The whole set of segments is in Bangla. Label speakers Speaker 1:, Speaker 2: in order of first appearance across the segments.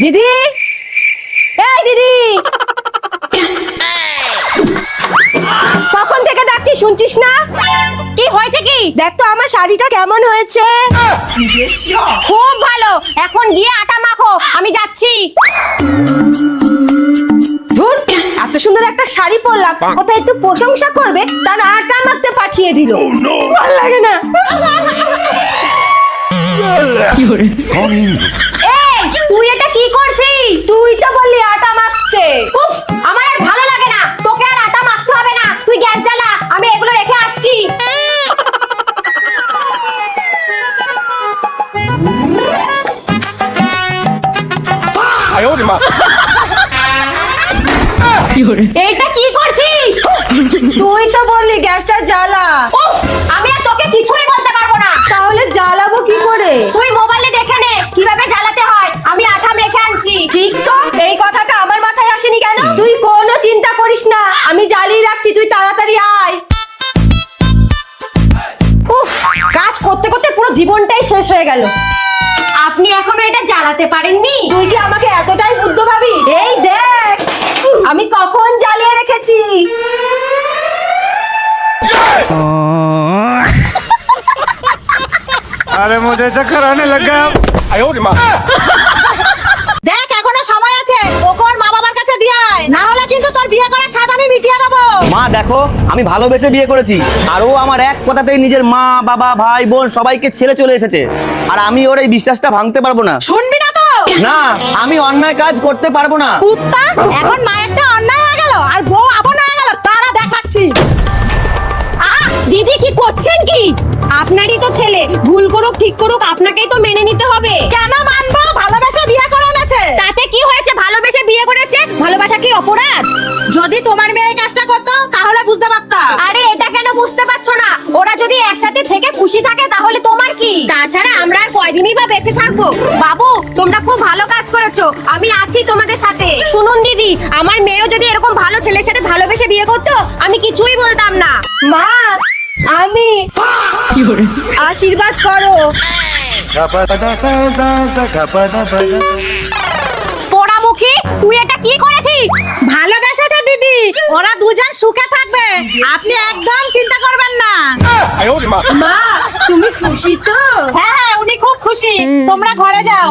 Speaker 1: দিদি, এই দিদি, কখন থেকে ডাকছি শুনছিস না? কি হয়েছে কি? দেখ তো আমার শাড়িটা কেমন হয়েছে। খুব ভালো, এখন গিয়ে আটা মাখো, আমি যাচ্ছি। ধুর, এত সুন্দর একটা শাড়ি পরলাম, কোথায় একটু প্রশংসা করবে, তার আটা মাখতে পাঠিয়ে দিল। ভালো লাগে না। এই, তুই এটা কি করছিস? তুই তো বললি আটা মাখতে। উফ, আমার আর ভালো লাগে না, তোকে আর আটা মাখতে হবে না, তুই গ্যাস জ্বালা, আমি এগুলো রেখে আসছি। এইটা কি করছিস? তুই তো বললি গ্যাসটা জ্বালা। উফ, আমি আর তোকে কিছুই বলতে পারবো না। তাহলে জ্বালাবো কি করে? তুই মোবাইলে দেখে নে কিভাবে জ্বালাতে হয়, আমি আটা মেখে আনছি। ঠিক তো, এই কথাটা আমার মাথায় আসেনি কেন? তুই কোনো চিন্তা করিস না, আমি জ্বালিয়ে রাখছি, তুই তাড়াতাড়ি আয়। উফ, কাজ করতে করতে পুরো জীবনটাই শেষ হয়ে গেল। আপনি এখনো এটা জ্বালাতে পারেননি? তুই কি আমাকে এতটাই বুদ্ধ ভাবিস? এই দেখ, আমি কখন জ্বালিয়ে রেখেছি।
Speaker 2: अरे मुझे चक्कर आने लग गया।
Speaker 1: দেখ এখনো সময় আছে, ওকে ওর মা বাবার কাছে দিয়ে আয়, না হলে কিন্তু তোর বিয়ে করার স্বাদ আমি মিটিয়ে দেবো।
Speaker 3: মা দেখো, আমি ভালোবেসে বিয়ে করেছি, আর ও আমার এক কথাতেই নিজের মা বাবা ভাই বোন সবাইকে ছেড়ে চলে এসেছে, আর আমি ওর এই বিশ্বাসটা ভাঙতে পারবো না।
Speaker 1: শুনবি না তো?
Speaker 3: না, আমি অন্যায় কাজ করতে পারবো না।
Speaker 1: কুত্তা, এখন মায়েরটা অন্যায় হয়ে গেল আর বউ আপন হয়ে গেল, তারা দেখাচ্ছি। দিদি কি করছেন কি? আপনারই তো ছেলে, ভুল করুক ঠিক করুক আপনাকেই তো মেনে নিতে হবে। কেন মানবো? ভালোবেসে বিয়ে করে এনেছে। তাতে কি হয়েছে? ভালোবেসে বিয়ে করেছে, ভালোবাসা কি অপরাধ? যদি তোমার মেয়ে এই কাজটা করতো তাহলে বুঝতে পারতাম। আরে এটা কেন বুঝতে পারছো না? ওরা যদি একসাথে থেকে খুশি থাকে তাহলে তোমার কি? তাছাড়া আমরা আর কয়দিনই বা বেঁচে থাকবো। বাবু, তোমরা খুব ভালো কাজ করেছো, আমি আছি তোমাদের সাথে। শুনুন দিদি, আমার মেয়েও যদি এরকম ভালো ছেলের সাথে ভালোবেসে বিয়ে করতো আমি কিছুই বলতাম না। মা, আমি আশীর্বাদ করো। পোড়ামুখী, তুই এটা কি করেছিস? ভালোবেসেছে দিদি, ওরা দুজন সুখে থাকবে, আপনি একদম চিন্তা করবেন না। মা, তুমি খুশি তো? হ্যাঁ হ্যাঁ, উনি খুব খুশি, তোমরা ঘরে যাও।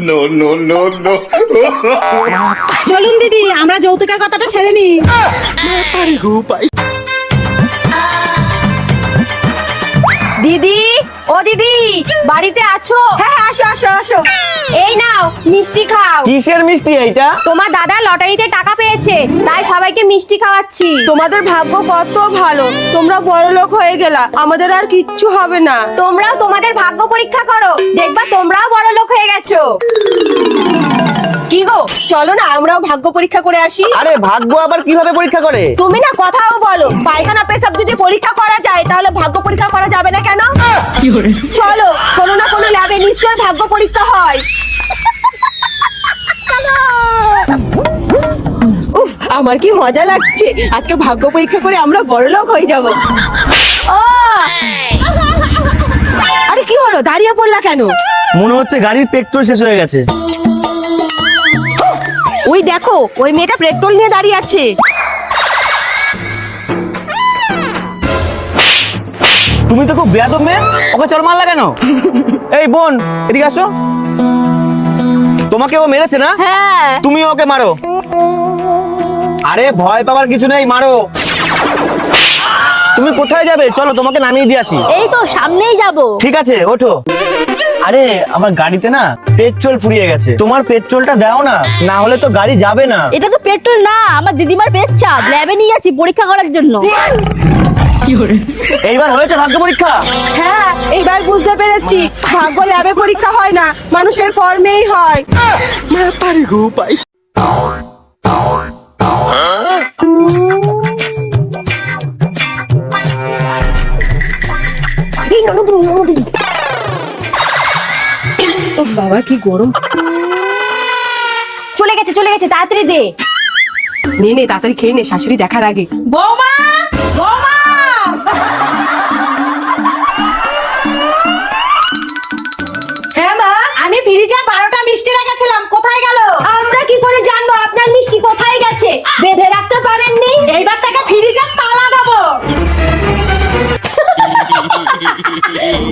Speaker 2: no, no, no, no.
Speaker 1: চলুন দিদি, আমরা যৌতুকের কথাটা ছেড়ে নি। দিদি, ও দিদি, বাড়িতে আছো? হ্যাঁ আসো আসো আসো। এই নাও মিষ্টি খাও।
Speaker 3: কিসের মিষ্টি এইটা?
Speaker 1: তোমার দাদা লটারিতে টাকা পেয়েছে, তাই সবাইকে মিষ্টি খাওয়াচ্ছি। তোমাদের ভাগ্য কত ভালো, তোমরা বড়লোক হয়ে গেলা, আমাদের আর কিচ্ছু হবে না। তোমরাও তোমাদের ভাগ্য পরীক্ষা করো, দেখবা তোমরাও বড়লোক হয়ে গেছো। কি গো, চলো না আমরাও ভাগ্য পরীক্ষা করে আসি।
Speaker 3: আরে ভাগ্য আবার কিভাবে পরীক্ষা করে?
Speaker 1: তুমি না কথাও বলো, পায়খানা পেশাব যদি পরীক্ষা করা যায় তাহলে ভাগ্য পরীক্ষা করা যাবে না কেন? চলো, কোনো না কোনো ল্যাবে নিশ্চয় ভাগ্য পরীক্ষা হয়। উফ, আমার কি মজা লাগছে, আজকে ভাগ্য পরীক্ষা করে আমরা বড়লোক হয়ে যাব। আরে কি হলো, দাঁড়িয়ে পড়লা কেন?
Speaker 3: মনে হচ্ছে গাড়ির পেট্রোল শেষ হয়ে গেছে।
Speaker 1: ওই দেখো, ওই মেয়েটা পেট্রোল নিয়ে দাঁড়িয়ে আছে।
Speaker 3: তুমি তো খুব বেয়াদব মেয়ে, ওকে চড় মারলা কেন? এই বোন, এদিকে আসো। তোমাকে ও মেরেছে না?
Speaker 1: হ্যাঁ।
Speaker 3: তুমি ওকে মারো। আরে ভয় পাওয়ার কিছু নেই, মারো। তুমি কোথায় যাবে? চলো তোমাকে নামিয়ে দিয়ে আসি।
Speaker 4: এই তো সামনেই যাব।
Speaker 3: ঠিক আছে, ওঠো। আরে আমার গাড়িতে না পেট্রোল ফুরিয়ে গেছে, তোমার পেট্রোলটা দাও না, না হলে তো গাড়ি যাবে না।
Speaker 4: এটা তো পেট্রোল না, আমার দিদিমার পেচ্ছাপ, ল্যাবে নিয়ে যাচ্ছি পরীক্ষা করার জন্য।
Speaker 3: এইবার হয়েছে ভাগ্য পরীক্ষা?
Speaker 1: হ্যাঁ, এইবার বুঝতে পেরেছি, ভাগ্য ল্যাবে পরীক্ষা হয় না, মানুষের কর্মেই হয়। বাবা কি গরম। চলে গেছে চলে গেছে, তাড়াতাড়ি দে। নে নে, তাড়াতাড়ি খেয়ে নে, শাশুড়ি দেখার আগে। বৌমা, বৌমা। হ্যাঁ মা, আমি ফ্রিজে 12টা মিষ্টি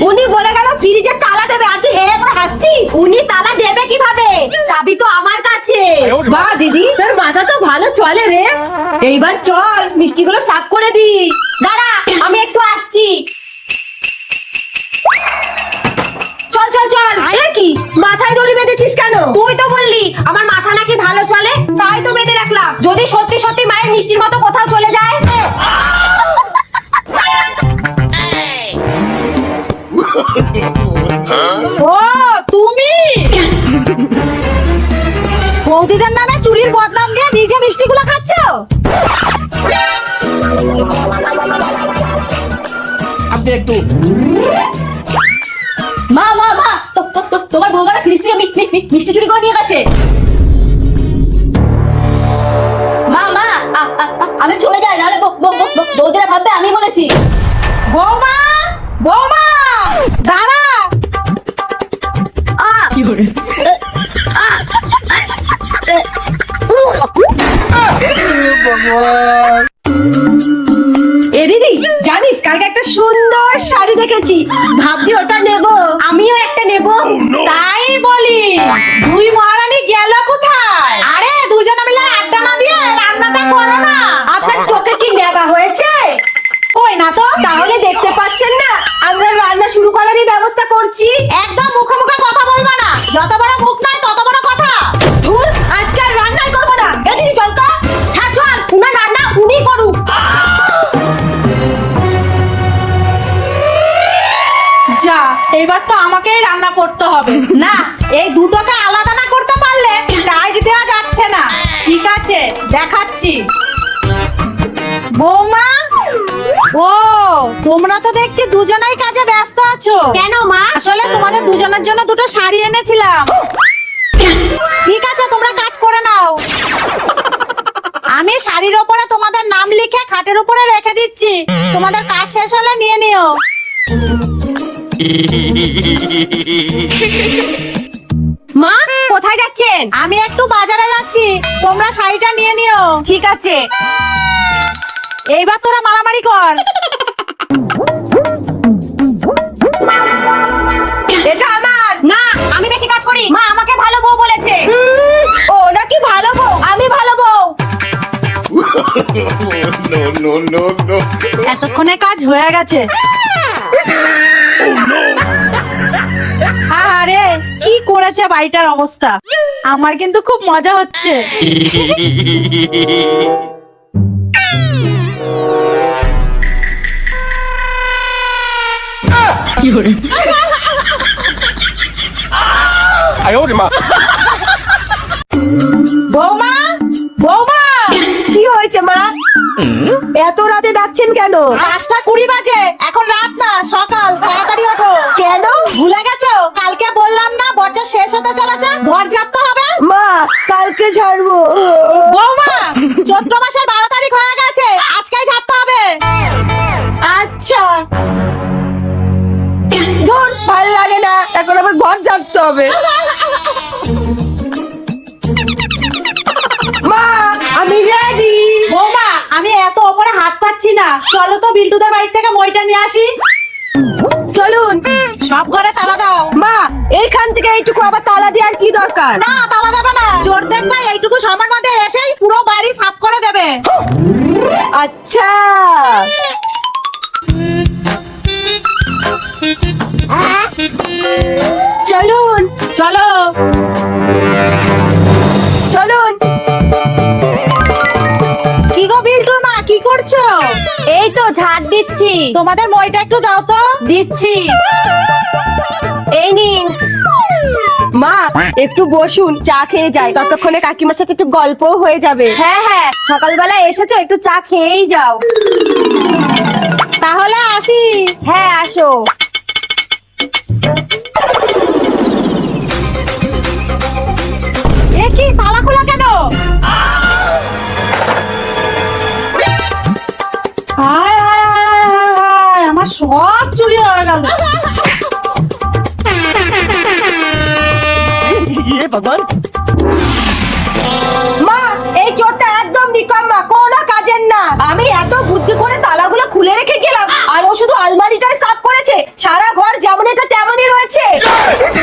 Speaker 1: উনি বলে গেল ফ্রিজের তালা দেবে আর তুই হেরে করে হাসছিস। উনি তালা দেবে কিভাবে? চাবি তো আমার কাছে। বাহ দিদি, তোর মাথা তো ভালো চলে রে। এইবার চল মিষ্টিগুলো সাফ করে দি। দাঁড়া, আমি একটু আসছি। চল চল চল। এ কি, মাথায় দড়ি বেঁধেছিস কেন? তুই তো বললি আমার মাথা নাকি ভালো চলে, তাই তো বেঁধে রাখলাম। যদি সত্যি সত্যি মায়ের মিষ্টির মতো কোথাও চলে যায়। ও তুমি বৌদিদের নামে চুরির বদনাম দিয়ে নিজে মিষ্টিগুলো খাচ্ছ?
Speaker 3: আপনি একটু
Speaker 4: মা মা মা তোমার বৌমারা ফ্রিজ থেকে মিষ্টি চুরি করে নিয়ে গেছে। মা মা আমি চলে যাই, নাহলে বৌদিরা ভাববে আমি বলেছি।
Speaker 1: বৌমা, বৌমা দাঁড়া। এ দিদি, জানিস কালকে একটা সুন্দর শাড়ি দেখেছি, ভাবছি ওটা নেব। আমিও একটা নেব। তাই বলি, দুই মহারানী গেল কোথায়? আরে দুজনে মিলে আড্ডা না দিয়ে রান্নাটা করো না। আপনার চোখে কি নেবা হয়েছে? কই না তো। তাহলে দেখতে পাচ্ছেন না আমরা রান্না শুরু করারই ব্যবস্থা করছি। একদম মুখে মুখে কথা বলবা না, যত বড় মুখ নাই তত বড় কথা। ধুর, আজকে আর রান্নাই করবো না। এ দিদি চল তো। হ্যাঁ চল, উনার রান্না উনি করুক। যা, এবার তো আমাকেই রান্না করতে হবে। না, এই দুটোকে আলাদা না করতে পারলে টাইট দেওয়া যাচ্ছে না। ঠিক আছে, দেখাচ্ছি। বৌমা, ও তোমরা তো দেখছি দুজনেই কাজে ব্যস্ত আছো। কেন মা? আসলে তোমাদের দুজনের জন্য দুটো শাড়ি এনেছিলাম। ঠিক আছে, তোমরা কাজ করে নাও। আমি শাড়ির ওপরে তোমাদের নাম লিখে খাটের উপরে রেখে দিচ্ছি। তোমাদের কাজ শেষ হলে নিয়ে নিও। মা, কোথায় যাচ্ছেন? আমি একটু বাজারে যাচ্ছি, তোমরা শাড়িটা নিয়ে নিও। ঠিক আছে। এইবার তোরা মারামারি কর। এটা আমার না, আমি বেশি কাজ করি। মা আমাকে ভালো বউ বলেছে। ও নাকি ভালো বউ? আমি ভালো বউ।
Speaker 2: No, no, no, no.
Speaker 1: এতক্ষণে কাজ হয়ে গেছে। আরে কি করেছে বাড়িটার অবস্থা। আমার কিন্তু খুব মজা হচ্ছে। বৌমা, বৌমা কি হয়েছে মা? এত রাতে ডাকছেন কেন? 5:20 বাজে, এখন রাত না সকাল। তাড়াতাড়ি ওঠো। কেন, ভুলে গেছো? কালকে বললাম না বছর শেষ হতে চলেছে, ঘর ঝাড়তে হবে। মা কালকে ঝাড়বো। বৌমা, চৈত্র মাসের 12 তারিখ হয়ে গেছে, আজকেই ঝাড়তে হবে। আচ্ছা। ধুর, ভালো লাগে না, এখন আবার ঘর ঝাড়তে হবে। মা আমি রেডি। বৌমা, আমি এত উপরে হাত পাচ্ছি না, চলো তো বিল্টুদের বাড়ি থেকে মইটা নিয়ে আসি। চলুন। সব ঘরে তালা দাও। মা, এইখান থেকে এইটুকু আবার তালা দেওয়ার কি দরকার? না, তালা দেবে না। চোর দেখবে এইটুকু সময়ের মধ্যে এসেই পুরো বাড়ি সাফ করে দেবে। আচ্ছা। চলুন। চলো চলুন। কি গো বিল্টুর মা, কি করছো? এই তো ঝাড় দিচ্ছি। তোমাদের মইটা একটু দাও তো। দিচ্ছি। এই নিন। মা একটু বসুন, চা খেয়ে যাই, ততক্ষণে কাকিমার সাথে একটু গল্পও হয়ে যাবে। হ্যাঁ হ্যাঁ, সকালবেলা এসেছো, একটু চা খেয়েই যাও। তাহলে আসি। হ্যাঁ আসো। এ কি, তালা খোলা কেন? হায় হায় হায় হায় হায়, আমার সব চুরি হয়ে গেল।
Speaker 3: ভগবান।
Speaker 1: মা, এই চোরটা একদম নিকম্মা, কোনো কাজের না। আমি এত বুদ্ধি করে তালাগুলো খুলে রেখে গেলাম, আর ও শুধু আলমারিটাই সাফ করেছে, সারা ঘর জামা
Speaker 3: না